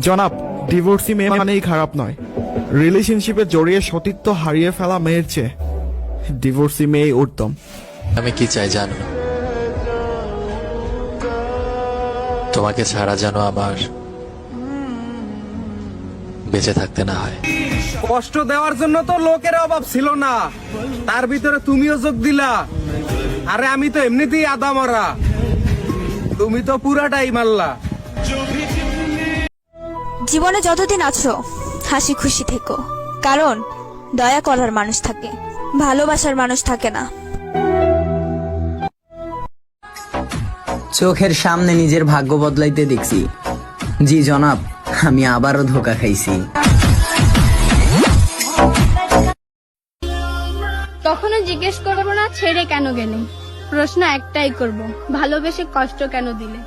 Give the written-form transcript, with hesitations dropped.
জনাব, ডিভোর্সি মেয়ে মানেই খারাপ নয়। রিলেশনশিপে জড়িয়ে সতীত্ব হারিয়ে ফেলা মেয়ের চেয়ে ডিভোর্সি মেয়েই উত্তম। আমি কি চাই জানো? তোমাকে ছাড়া যেন আমার বেঁচে থাকতে না হয়। কষ্ট দেওয়ার জন্য তো লোকের অভাব ছিল না, তার ভিতরে তুমিও যোগ দিলা। আরে আমি তো এমনিতেই আদা মরা, তুমি তো পুরাটাই মারলা। জীবনে যতদিন আছো হাসি খুশি থেকো, কারণ দয়া করার মানুষ থাকে, ভালোবাসার মানুষ থাকে না। চোখের সামনে নিজের ভাগ্য বদলাইতে দেখছি। জি জনাব, আমি আবারও ধোকা খাইছি। কখনো জিজ্ঞেস করবো না ছেড়ে কেন গেলে, প্রশ্ন একটাই করব, ভালোবেসে কষ্ট কেন দিলে।